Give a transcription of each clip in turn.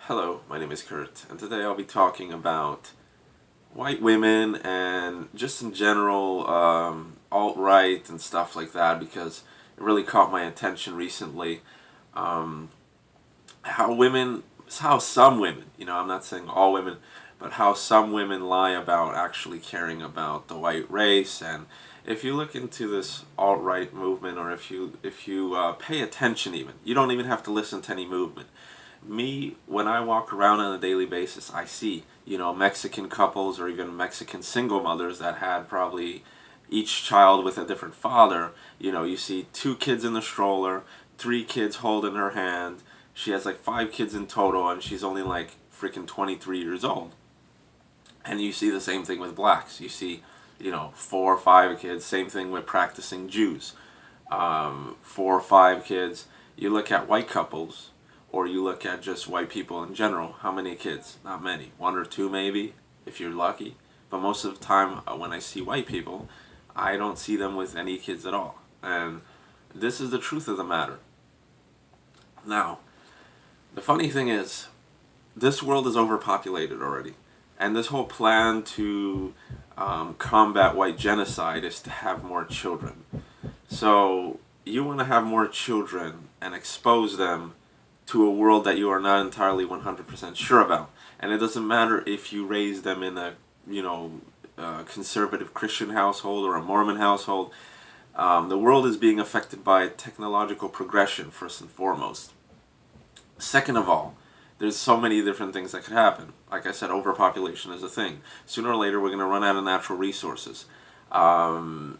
Hello, my name is Kurt, and today I'll be talking about white women and just in general alt-right and stuff like that because it really caught my attention recently. Um, how some women, I'm not saying all women, but how some women lie about actually caring about the white race. And if you look into this alt-right movement, or if you pay attention, even you don't even have to listen to any movement. Me, when I walk around on a daily basis, I see, Mexican couples or even Mexican single mothers that had probably each child with a different father. You see two kids in the stroller, three kids holding her hand. She has like five kids in total, and she's only like freaking 23 years old. And you see the same thing with blacks. You see, four or five kids. Same thing with practicing Jews. Four or five kids. You look at white couples, or you look at just white people in general. How many kids? Not many. One or two maybe, if you're lucky. But most of the time, when I see white people, I don't see them with any kids at all. And this is the truth of the matter. Now, the funny thing is, this world is overpopulated already. And this whole plan to combat white genocide is to have more children. So you want to have more children and expose them to a world that you are not entirely 100% sure about. And it doesn't matter if you raise them in a, conservative Christian household or a Mormon household. The world is being affected by technological progression, first and foremost. Second of all, there's so many different things that could happen. Like I said, overpopulation is a thing. Sooner or later, we're going to run out of natural resources. Another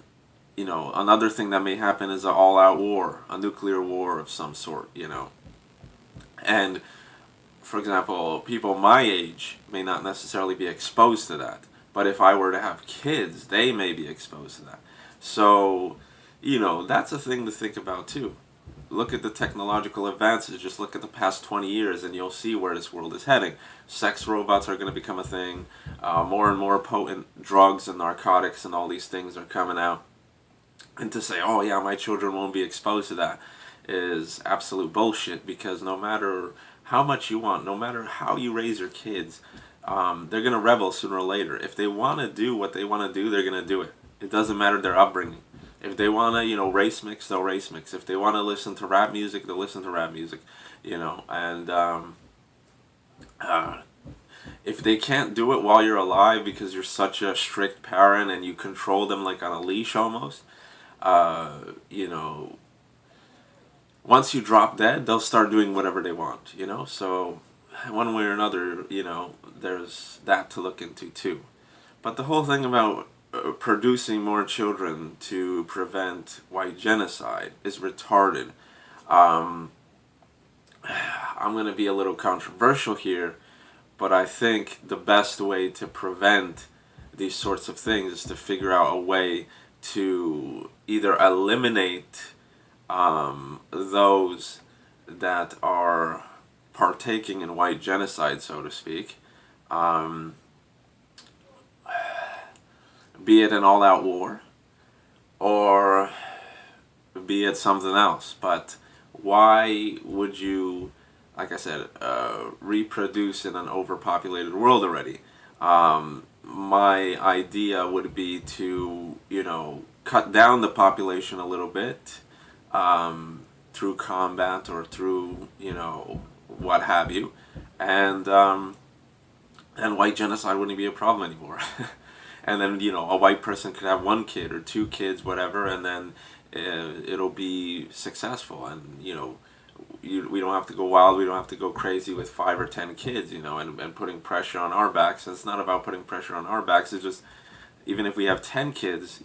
thing that may happen is an all-out war, a nuclear war of some sort. And, for example, people my age may not necessarily be exposed to that. But if I were to have kids, they may be exposed to that. So, that's a thing to think about too. Look at the technological advances. Just look at the past 20 years and you'll see where this world is heading. Sex robots are going to become a thing. More and more potent drugs and narcotics and all these things are coming out. And to say, oh yeah, my children won't be exposed to that is absolute bullshit, because no matter how much you want, no matter how you raise your kids, they're going to rebel sooner or later. If they want to do what they want to do, they're going to do it. It doesn't matter their upbringing. If they want to, race mix, they'll race mix. If they want to listen to rap music, they'll listen to rap music, and if they can't do it while you're alive because you're such a strict parent and you control them like on a leash almost, uh, you know, once you drop dead, they'll start doing whatever they want. So one way or another, there's that to look into too. But the whole thing about producing more children to prevent white genocide is retarded. Um, I'm going to be a little controversial here, but I think the best way to prevent these sorts of things is to figure out a way to either eliminate those that are partaking in white genocide, so to speak, um, be it an all-out war or be it something else. But why would you, like I said, reproduce in an overpopulated world already? My idea would be to, cut down the population a little bit, through combat or through, what have you, and white genocide wouldn't be a problem anymore. And then, a white person could have one kid or two kids, whatever, and then it'll be successful. And we don't have to go wild, we don't have to go crazy with 5 or 10 kids, and putting pressure on our backs. And it's not about putting pressure on our backs, it's just, even if we have 10 kids,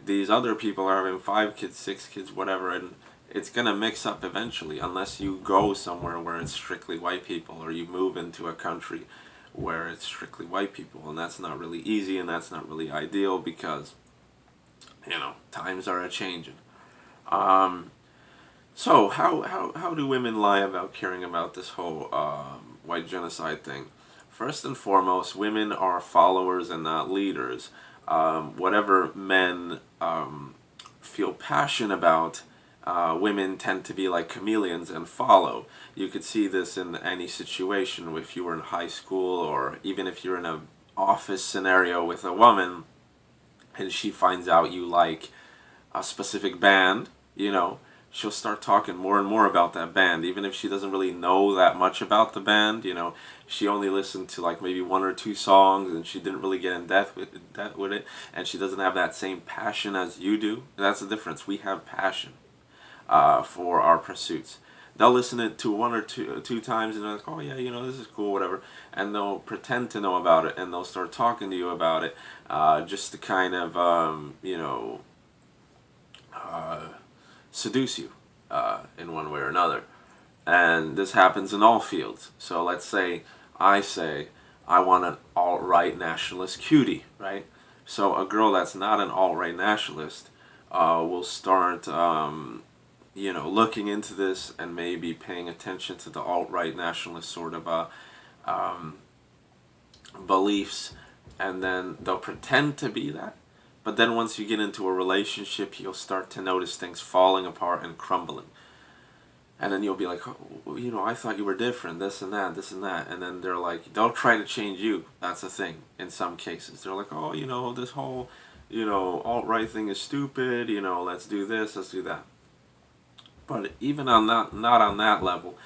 these other people are having 5 kids, 6 kids, whatever, and it's going to mix up eventually, unless you go somewhere where it's strictly white people, or you move into a country where it's strictly white people. And that's not really easy, and that's not really ideal, because times are a changing. um, so how do women lie about caring about this whole white genocide thing? First and foremost, women are followers and not leaders. Whatever men feel passion about, women tend to be like chameleons and follow. You could see this in any situation. If you were in high school, or even if you're in a office scenario with a woman, and she finds out you like a specific band, she'll start talking more and more about that band, even if she doesn't really know that much about the band. She only listened to like maybe one or two songs, and she didn't really get in depth with it, and she doesn't have that same passion as you do. That's the difference. We have passion for our pursuits. They'll listen it to one or two times, and they're like, oh yeah, this is cool, whatever, and they'll pretend to know about it, and they'll start talking to you about it, just to kind of seduce you in one way or another. And this happens in all fields. So let's say I want an alt-right nationalist cutie, right? So a girl that's not an alt-right nationalist will start, looking into this and maybe paying attention to the alt-right nationalist sort of beliefs, and then they'll pretend to be that. But then once you get into a relationship, you'll start to notice things falling apart and crumbling. And then you'll be like, oh, I thought you were different, this and that, this and that. And then they'll try to change you. That's a thing in some cases. They're like, oh, this whole, alt-right thing is stupid, let's do this, let's do that. But even on not on that level,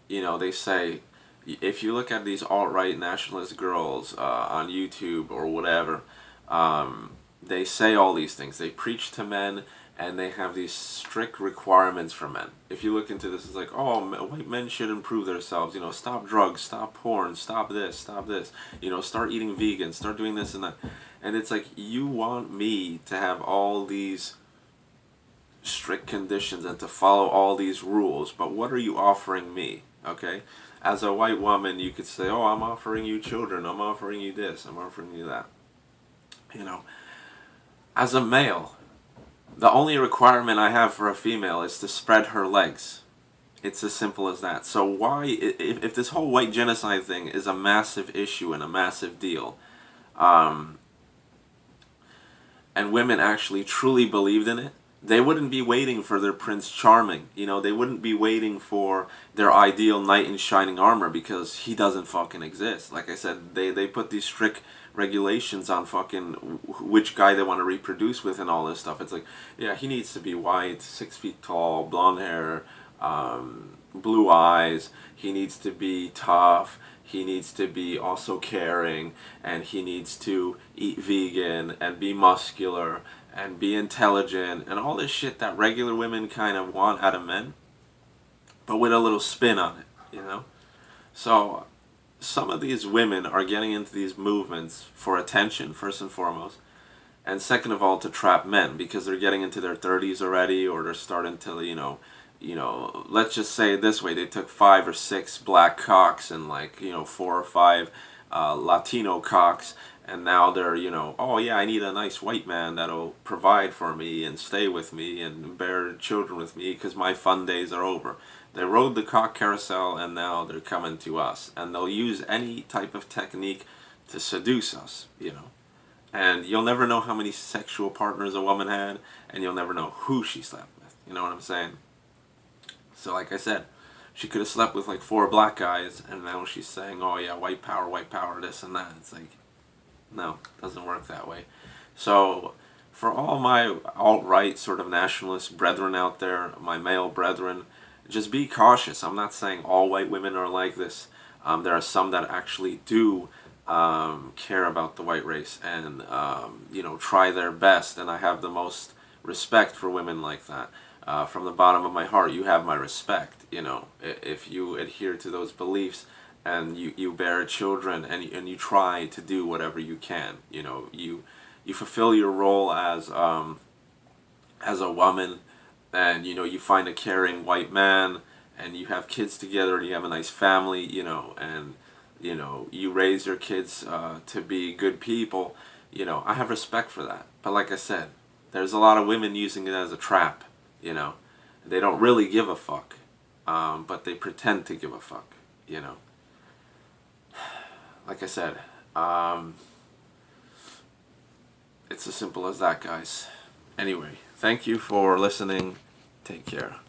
they say, if you look at these alt-right nationalist girls on YouTube or whatever, they say all these things. They preach to men, and they have these strict requirements for men. If you look into this, it's like, oh, white men should improve themselves. Stop drugs, stop porn, stop this, start eating vegan, start doing this and that. And it's like, you want me to have all these strict conditions and to follow all these rules, but what are you offering me? Okay? As a white woman, you could say, oh, I'm offering you children, I'm offering you this, I'm offering you that. As a male, the only requirement I have for a female is to spread her legs. It's as simple as that. So why, if this whole white genocide thing is a massive issue and a massive deal, and women actually truly believed in it, they wouldn't be waiting for their Prince Charming. They wouldn't be waiting for their ideal knight in shining armor, because he doesn't fucking exist. Like I said, they put these strict regulations on fucking which guy they want to reproduce with and all this stuff. It's like, yeah, he needs to be white, 6 feet tall, blonde hair, blue eyes. He needs to be tough. He needs to be also caring, and he needs to eat vegan and be muscular and be intelligent and all this shit that regular women kind of want out of men, but with a little spin on it, So some of these women are getting into these movements for attention, first and foremost, and second of all, to trap men, because they're getting into their 30s already, or they're starting to, let's just say it this way, they took 5 or 6 black cocks and 4 or 5 Latino cocks, and now they're, oh yeah, I need a nice white man that'll provide for me and stay with me and bear children with me because my fun days are over. They rode the cock carousel, and now they're coming to us, and they'll use any type of technique to seduce us, And you'll never know how many sexual partners a woman had, and you'll never know who she slept with. You know what I'm saying? So like I said, she could have slept with 4 black guys, and now she's saying, oh yeah, white power, this and that. It's like, no, it doesn't work that way. So for all my alt-right sort of nationalist brethren out there, my male brethren, just be cautious. I'm not saying all white women are like this. There are some that actually do care about the white race and try their best, and I have the most respect for women like that. From the bottom of my heart, you have my respect. If you adhere to those beliefs and you bear children and you try to do whatever you can, you fulfill your role as a woman, and you find a caring white man, and you have kids together, and you have a nice family, and you raise your kids to be good people. I have respect for that. But like I said, there's a lot of women using it as a trap. They don't really give a fuck, but they pretend to give a fuck. Like I said, it's as simple as that, guys. Anyway, thank you for listening. Take care.